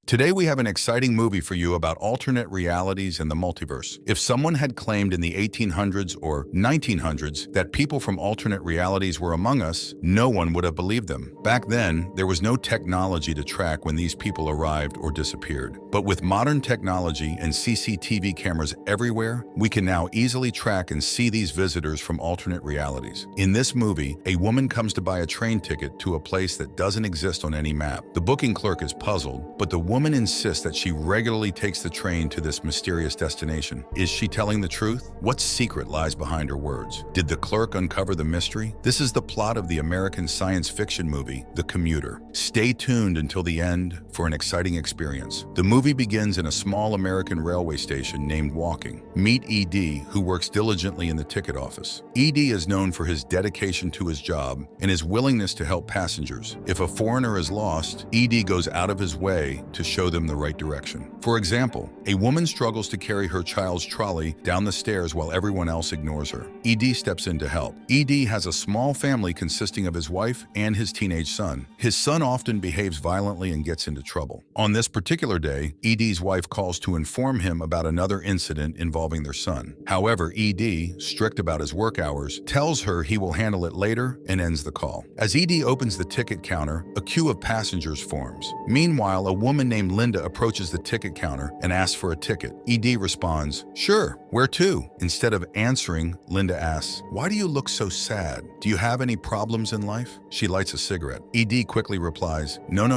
Today we have an exciting movie for you about alternate realities and the multiverse. If someone had claimed in the 1800s or 1900s that people from alternate realities were among us, no one would have believed them. Back then, there was no technology to track when these people arrived or disappeared. But with modern technology and CCTV cameras everywhere, we can now easily track and see these visitors from alternate realities. In this movie, a woman comes to buy a train ticket to a place that doesn't exist on any map. The booking clerk is puzzled, but the woman insists that she regularly takes the train to this mysterious destination. Is she telling the truth? What secret lies behind her words? Did the clerk uncover the mystery? This is the plot of the American science fiction movie, The Commuter. Stay tuned until the end for an exciting experience. The movie begins in a small American railway station named Walking. Meet ED, who works diligently in the ticket office. ED is known for his dedication to his job and his willingness to help passengers. If a foreigner is lost, ED goes out of his way to show them the right direction. For example, a woman struggles to carry her child's trolley down the stairs while everyone else ignores her. ED steps in to help. ED has a small family consisting of his wife and his teenage son. His son often behaves violently and gets into trouble. On this particular day, ED's wife calls to inform him about another incident involving their son. However, ED, strict about his work hours, tells her he will handle it later and ends the call. As ED opens the ticket counter, a queue of passengers forms. Meanwhile, a woman named Linda approaches the ticket counter and asks for a ticket. ED responds, "Sure, where to?" Instead of answering, Linda asks, "Why do you look so sad? Do you have any problems in life?" She lights a cigarette. ED quickly replies, "No.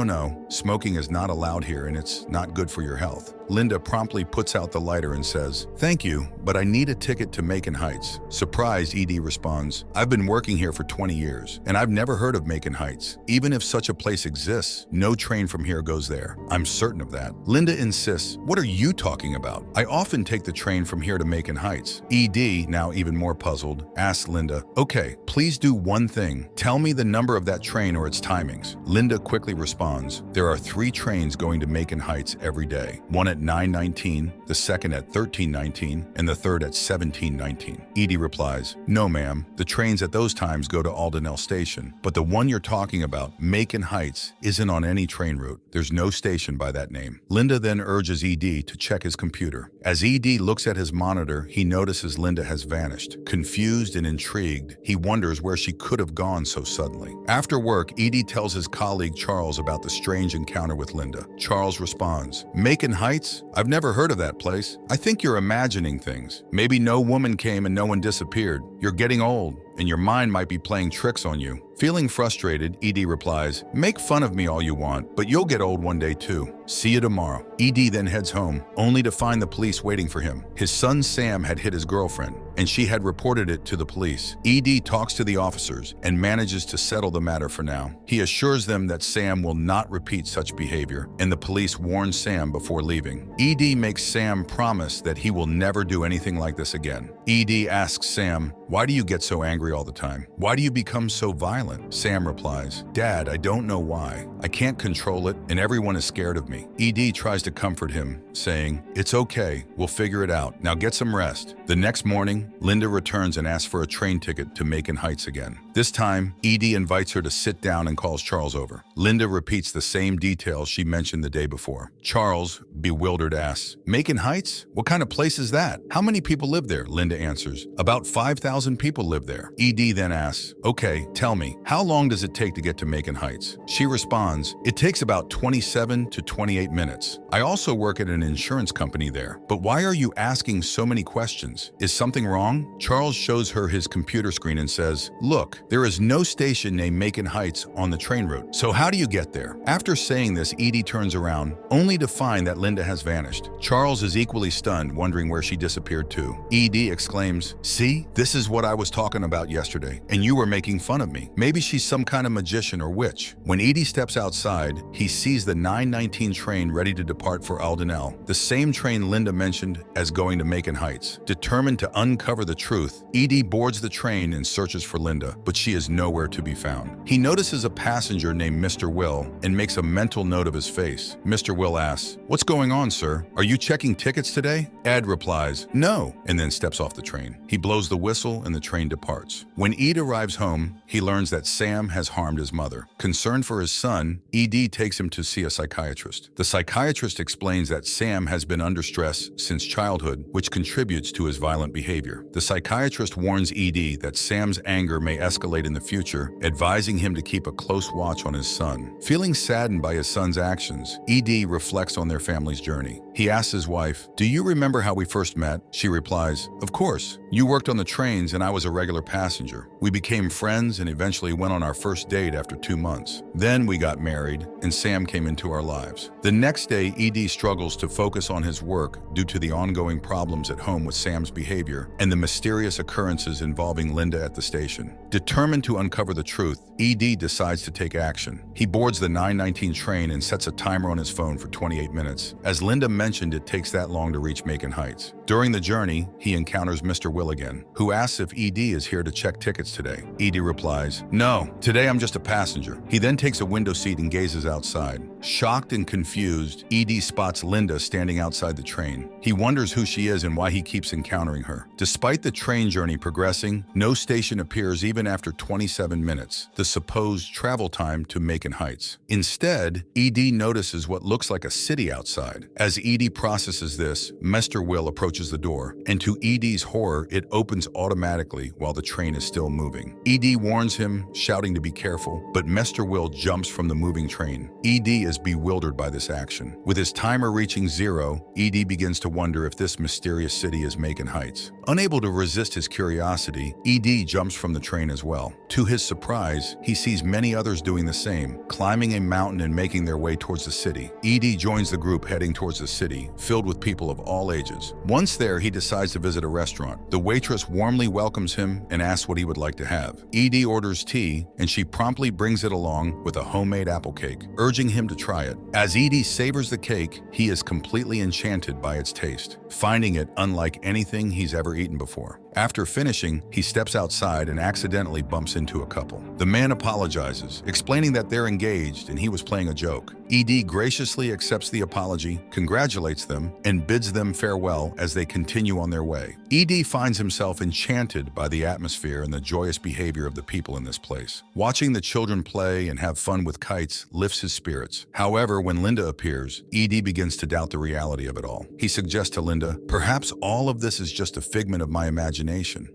Smoking is not allowed here and it's not good for your health." Linda promptly puts out the lighter and says, "Thank you, but I need a ticket to Macon Heights." Surprised, ED responds, "I've been working here for 20 years, and I've never heard of Macon Heights. Even if such a place exists, no train from here goes there. I'm certain of that." Linda insists, "What are you talking about? I often take the train from here to Macon Heights." ED, now even more puzzled, asks Linda, "Okay, please do one thing. Tell me the number of that train or its timings." Linda quickly responds, "There are 3 trains going to Macon Heights every day. One at 9:19, the second at 13:19, and the third at 17:19. ED replies, "No, ma'am. The trains at those times go to Aldenell Station, but the one you're talking about, Macon Heights, isn't on any train route. There's no station by that name." Linda then urges ED to check his computer. As ED looks at his monitor, he notices Linda has vanished. Confused and intrigued, he wonders where she could have gone so suddenly. After work, ED tells his colleague Charles about the strange encounter with Linda. Charles responds, "Macon Heights? I've never heard of that place. I think you're imagining things. Maybe no woman came and no one disappeared. You're getting old, and your mind might be playing tricks on you." Feeling frustrated, ED replies, "Make fun of me all you want, but you'll get old one day too. See you tomorrow." ED then heads home, only to find the police waiting for him. His son Sam had hit his girlfriend, and she had reported it to the police. ED talks to the officers and manages to settle the matter for now. He assures them that Sam will not repeat such behavior, and the police warn Sam before leaving. ED makes Sam promise that he will never do anything like this again. ED asks Sam, "Why do you get so angry all the time? Why do you become so violent?" Sam replies, "Dad, I don't know why. I can't control it, and everyone is scared of me." ED tries to comfort him, saying, "It's okay, we'll figure it out. Now get some rest." The next morning, Linda returns and asks for a train ticket to Macon Heights again. This time, ED invites her to sit down and calls Charles over. Linda repeats the same details she mentioned the day before. Charles, bewildered, asks, "Macon Heights? What kind of place is that? How many people live there?" Linda answers, "About 5,000 people live there." ED then asks, "Okay, tell me, how long does it take to get to Macon Heights?" She responds, "It takes about 27 to 28 minutes. I also work at an insurance company there. But why are you asking so many questions? Is something wrong?" Charles shows her his computer screen and says, "Look, there is no station named Macon Heights on the train route. So how do you get there?" After saying this, ED turns around, only to find that Linda has vanished. Charles is equally stunned, wondering where she disappeared to. ED exclaims, "See, this is what I was talking about yesterday, and you were making fun of me. Maybe she's some kind of magician or witch." When ED steps outside, he sees the 9:19 train ready to depart for Aldenell, the same train Linda mentioned as going to Macon Heights. Determined to uncover the truth, ED boards the train and searches for Linda, but she is nowhere to be found. He notices a passenger named Mr. Will and makes a mental note of his face. Mr. Will asks, "What's going on, sir? Are you checking tickets today?" Ed replies, "No," and then steps off the train. He blows the whistle and the train departs. When Ed arrives home, he learns that Sam has harmed his mother. Concerned for his son, Ed takes him to see a psychiatrist. The psychiatrist explains that Sam has been under stress since childhood, which contributes to his violent behavior. The psychiatrist warns Ed that Sam's anger may escalate in the future, advising him to keep a close watch on his son. Feeling saddened by his son's actions, Ed reflects on their family's journey. He asks his wife, "Do you remember how we first met?" She replies, "Of course. You worked on the trains and I was a regular passenger. We became friends and eventually went on our first date after 2 months. Then we got married and Sam came into our lives." The next day, Ed struggles to focus on his work due to the ongoing problems at home with Sam's behavior and the mysterious occurrences involving Linda at the station. Determined to uncover the truth, Ed decides to take action. He boards the 9:19 train and sets a timer on his phone for 28 minutes. As Linda mentioned, it takes that long to reach Macon Heights. During the journey, he encounters Mr. Will again, who asks if Ed is here to check tickets today. Ed replies, "No, today I'm just a passenger." He then takes a window seat and gazes outside. Shocked and confused, Ed spots Linda standing outside the train. He wonders who she is and why he keeps encountering her. Despite the train journey progressing, no station appears even after 27 minutes, the supposed travel time to Macon Heights. Instead, Ed notices what looks like a city outside. As Ed processes this, Mr. Will approaches the door, and to Ed's horror, it opens automatically while the train is still moving. Ed warns him, shouting to be careful, but Mr. Will jumps from the moving train. Ed is bewildered by this action. With his timer reaching 0, Ed begins to wonder if this mysterious city is Macon Heights. Unable to resist his curiosity, Ed jumps from the train as well. To his surprise, he sees many others doing the same, climbing a mountain and making their way towards the city. Ed joins the group heading towards the city, filled with people of all ages. Once there, he decides to visit a restaurant. The waitress warmly welcomes him and asks what he would like to have. Ed orders tea, and she promptly brings it along with a homemade apple cake, urging him to try it. As Ed savors the cake, he is completely enchanted by its taste, finding it unlike anything he's ever eaten before. After finishing, he steps outside and accidentally bumps into a couple. The man apologizes, explaining that they're engaged and he was playing a joke. Ed graciously accepts the apology, congratulates them, and bids them farewell as they continue on their way. Ed finds himself enchanted by the atmosphere and the joyous behavior of the people in this place. Watching the children play and have fun with kites lifts his spirits. However, when Linda appears, Ed begins to doubt the reality of it all. He suggests to Linda, "Perhaps all of this is just a figment of my imagination.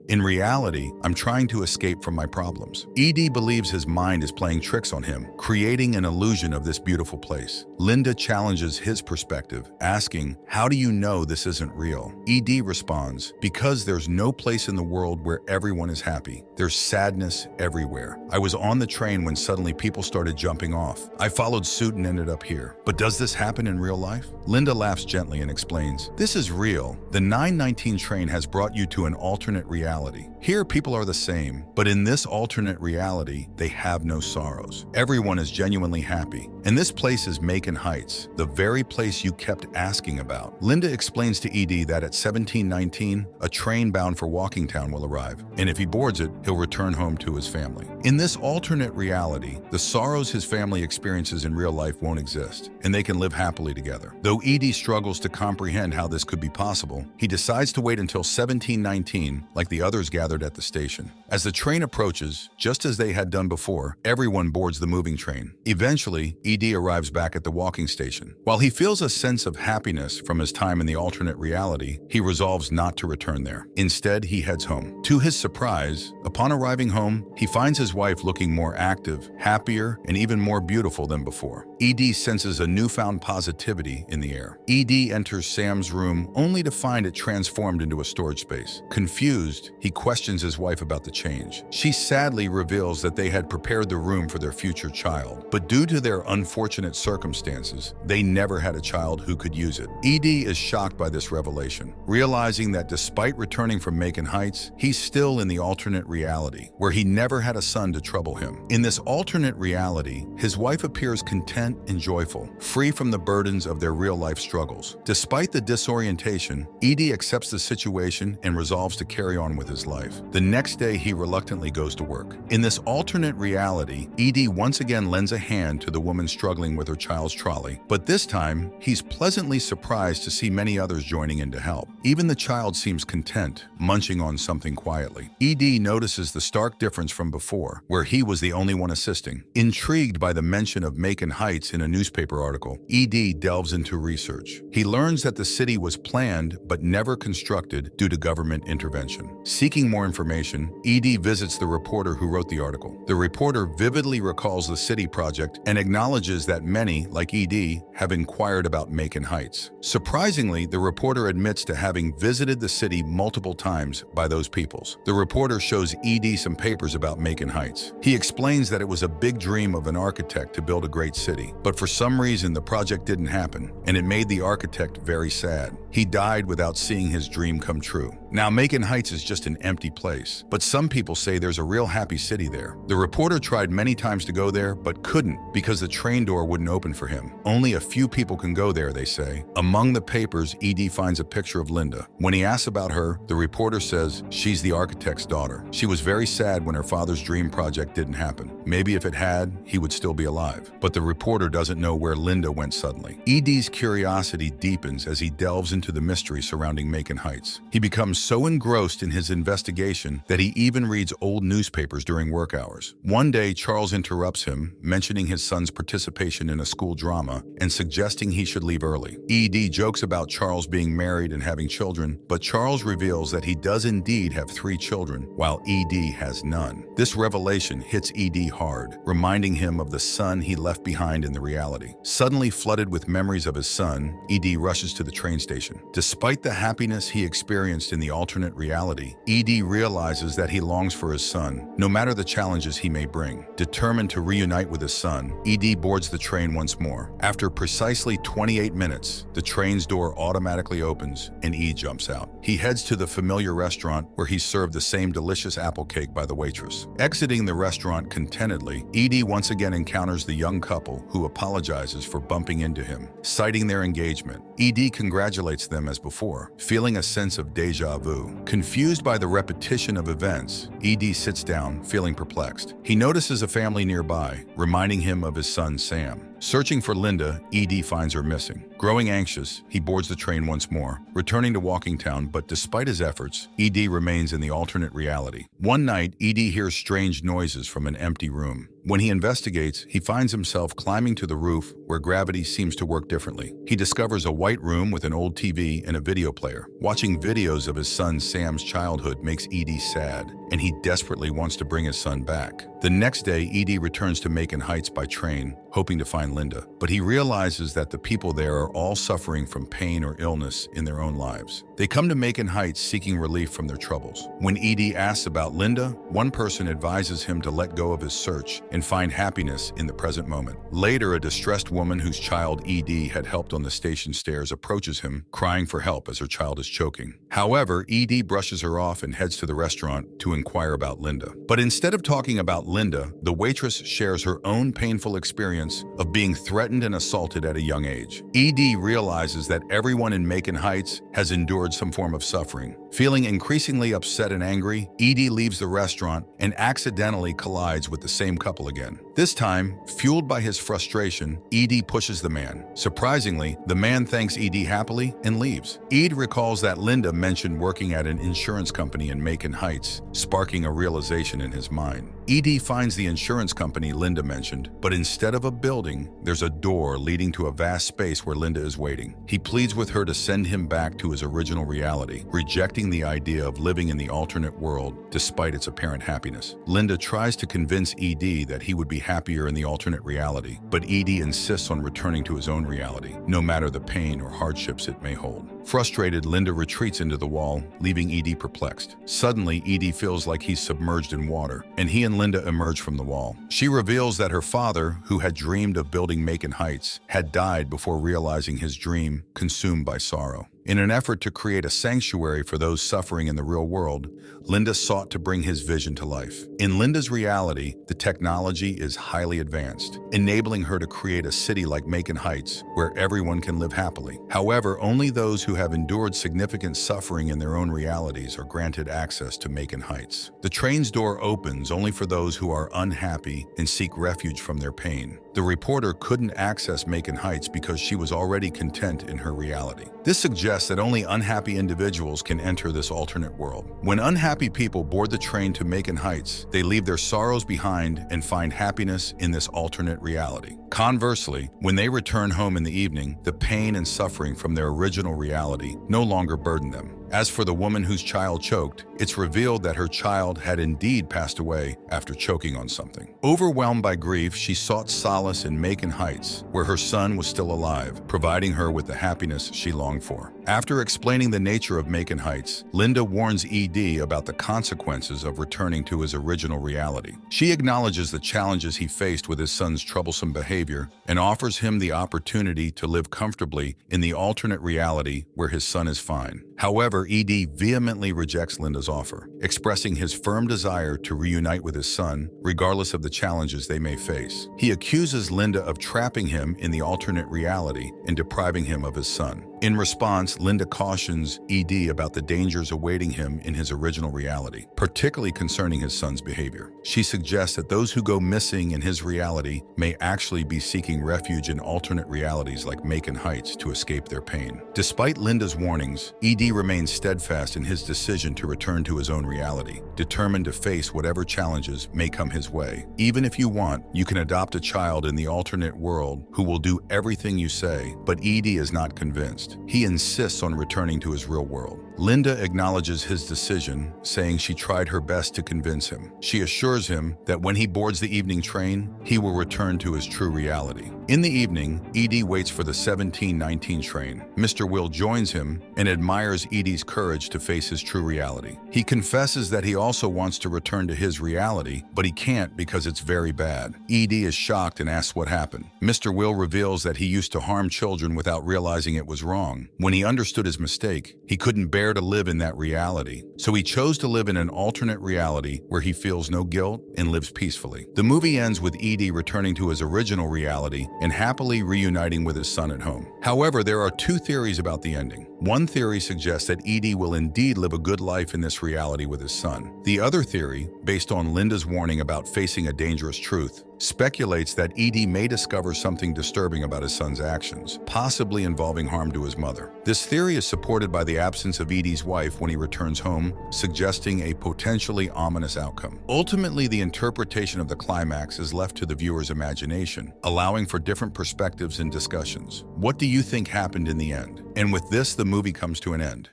In reality, I'm trying to escape from my problems." Ed believes his mind is playing tricks on him, creating an illusion of this beautiful place. Linda challenges his perspective, asking, "How do you know this isn't real?" Ed responds, "Because there's no place in the world where everyone is happy. There's sadness everywhere. I was on the train when suddenly people started jumping off. I followed suit and ended up here. But does this happen in real life?" Linda laughs gently and explains, "This is real. The 919 train has brought you to an alternate reality. Here people are the same, but in this alternate reality, they have no sorrows. Everyone is genuinely happy. And this place is Macon Heights, the very place you kept asking about." Linda explains to Ed that at 1719, a train bound for Walkingtown will arrive, and if he boards it, he'll return home to his family. In this alternate reality, the sorrows his family experiences in real life won't exist, and they can live happily together. Though Ed struggles to comprehend how this could be possible, he decides to wait until 1719, like the others gathered at the station. As the train approaches, just as they had done before, everyone boards the moving train. Eventually, Ed arrives back at the walking station. While he feels a sense of happiness from his time in the alternate reality, he resolves not to return there. Instead, he heads home. To his surprise, upon arriving home, he finds his wife looking more active, happier, and even more beautiful than before. Ed senses a newfound positivity in the air. Ed enters Sam's room only to find it transformed into a storage space. Confused, he questions his wife about the change. She sadly reveals that they had prepared the room for their future child, but due to their unfortunate circumstances, they never had a child who could use it. Ed is shocked by this revelation, realizing that despite returning from Macon Heights, he's still in the alternate reality, where he never had a son to trouble him. In this alternate reality, his wife appears content and joyful, free from the burdens of their real-life struggles. Despite the disorientation, Ed accepts the situation and resolves to carry on with his life. life. The next day, he reluctantly goes to work. In this alternate reality, Edie once again lends a hand to the woman struggling with her child's trolley, but this time, he's pleasantly surprised to see many others joining in to help. Even the child seems content, munching on something quietly. Edie notices the stark difference from before, where he was the only one assisting. Intrigued by the mention of Macon Heights in a newspaper article, Edie delves into research. He learns that the city was planned but never constructed due to government intervention. Seeking more information, Edie visits the reporter who wrote the article. The reporter vividly recalls the city project and acknowledges that many, like Edie, have inquired about Macon Heights. Surprisingly, the reporter admits to having visited the city multiple times by those peoples. The reporter shows Edie some papers about Macon Heights. He explains that it was a big dream of an architect to build a great city, but for some reason the project didn't happen, and it made the architect very sad. He died without seeing his dream come true. Now, Macon Heights is just an empty place, but some people say there's a real happy city there. The reporter tried many times to go there, but couldn't because the train door wouldn't open for him. Only a few people can go there, they say. Among the papers, Edie finds a picture of Linda. When he asks about her, the reporter says she's the architect's daughter. She was very sad when her father's dream project didn't happen. Maybe if it had, he would still be alive. But the reporter doesn't know where Linda went suddenly. Edie's curiosity deepens as he delves into the mystery surrounding Macon Heights. He becomes so engrossed in his investigation that he even reads old newspapers during work hours. One day, Charles interrupts him, mentioning his son's participation in a school drama and suggesting he should leave early. Edie jokes about Charles being married and having children, but Charles reveals that he does indeed have 3 children, while Edie has none. This revelation hits Edie hard, reminding him of the son he left behind in the reality. Suddenly flooded with memories of his son, Edie rushes to the train station. Despite the happiness he experienced in the alternate reality, Edie realizes that he longs for his son, no matter the challenges he may bring. Determined to reunite with his son, Edie boards the train once more. After precisely 28 minutes, the train's door automatically opens and Edie jumps out. He heads to the familiar restaurant where he's served the same delicious apple cake by the waitress. Exiting the restaurant contentedly, Edie once again encounters the young couple who apologizes for bumping into him. Citing their engagement, Edie congratulates them as before, feeling a sense of deja vu. Confused by the repetition of events, Edie sits down, feeling perplexed. He notices a family nearby, reminding him of his son Sam. Searching for Linda, Edie finds her missing. Growing anxious, he boards the train once more, returning to Walkingtown, but despite his efforts, Edie remains in the alternate reality. One night, Edie hears strange noises from an empty room. When he investigates, he finds himself climbing to the roof where gravity seems to work differently. He discovers a white room with an old TV and a video player. Watching videos of his son Sam's childhood makes Edie sad, and he desperately wants to bring his son back. The next day, Edie returns to Macon Heights by train, hoping to find Linda. But he realizes that the people there are all suffering from pain or illness in their own lives. They come to Macon Heights seeking relief from their troubles. When Edie asks about Linda, one person advises him to let go of his search and find happiness in the present moment. Later, a distressed woman whose child Edie had helped on the station stairs approaches him, crying for help as her child is choking. However, Edie brushes her off and heads to the restaurant to inquire about Linda. But instead of talking about Linda, the waitress shares her own painful experience of being threatened and assaulted at a young age. Edie realizes that everyone in Macon Heights has endured some form of suffering. Feeling increasingly upset and angry, Edie leaves the restaurant and accidentally collides with the same couple again. This time, fueled by his frustration, Edie pushes the man. Surprisingly, the man thanks Edie happily and leaves. Edie recalls that Linda mentioned working at an insurance company in Macon Heights, sparking a realization in his mind. Edie finds the insurance company Linda mentioned, but instead of a building, there's a door leading to a vast space where Linda is waiting. He pleads with her to send him back to his original reality, rejecting the idea of living in the alternate world despite its apparent happiness. Linda tries to convince Edie that he would be happier in the alternate reality, but Edie insists on returning to his own reality, no matter the pain or hardships it may hold. Frustrated, Linda retreats into the wall, leaving Edie perplexed. Suddenly, Edie feels like he's submerged in water, and he and Linda emerge from the wall. She reveals that her father, who had dreamed of building Macon Heights, had died before realizing his dream, consumed by sorrow. In an effort to create a sanctuary for those suffering in the real world, Linda sought to bring his vision to life. In Linda's reality, the technology is highly advanced, enabling her to create a city like Macon Heights, where everyone can live happily. However, only those who have endured significant suffering in their own realities are granted access to Macon Heights. The train's door opens only for those who are unhappy and seek refuge from their pain. The reporter couldn't access Macon Heights because she was already content in her reality. This suggests that only unhappy individuals can enter this alternate world. When unhappy people board the train to Macon Heights, they leave their sorrows behind and find happiness in this alternate reality. Conversely, when they return home in the evening, the pain and suffering from their original reality no longer burden them. As for the woman whose child choked, it's revealed that her child had indeed passed away after choking on something. Overwhelmed by grief, she sought solace in Macon Heights, where her son was still alive, providing her with the happiness she longed for. After explaining the nature of Macon Heights, Linda warns ED about the consequences of returning to his original reality. She acknowledges the challenges he faced with his son's troublesome behavior and offers him the opportunity to live comfortably in the alternate reality where his son is fine. However, ED vehemently rejects Linda's offer, expressing his firm desire to reunite with his son, regardless of the challenges they may face. He accuses Linda of trapping him in the alternate reality and depriving him of his son. In response, Linda cautions ED about the dangers awaiting him in his original reality, particularly concerning his son's behavior. She suggests that those who go missing in his reality may actually be seeking refuge in alternate realities like Macon Heights to escape their pain. Despite Linda's warnings, ED remains steadfast in his decision to return to his own reality, determined to face whatever challenges may come his way. Even if you want, you can adopt a child in the alternate world who will do everything you say, but ED is not convinced. He insists on returning to his real world. Linda acknowledges his decision, saying she tried her best to convince him. She assures him that when he boards the evening train, he will return to his true reality. In the evening, ED waits for the 1719 train. Mr. Will joins him and admires ED's courage to face his true reality. He confesses that he also wants to return to his reality, but he can't because it's very bad. ED is shocked and asks what happened. Mr. Will reveals that he used to harm children without realizing it was wrong. When he understood his mistake, he couldn't bear to live in that reality, so he chose to live in an alternate reality where he feels no guilt and lives peacefully. The movie ends with ED returning to his original reality and happily reuniting with his son at home. However, there are two theories about the ending. One theory suggests that ED will indeed live a good life in this reality with his son. The other theory, based on Linda's warning about facing a dangerous truth, speculates that ED may discover something disturbing about his son's actions, possibly involving harm to his mother. This theory is supported by the absence of ED's wife when he returns home, suggesting a potentially ominous outcome. Ultimately, the interpretation of the climax is left to the viewer's imagination, allowing for different perspectives and discussions. What do you think happened in the end? And with this, the movie comes to an end.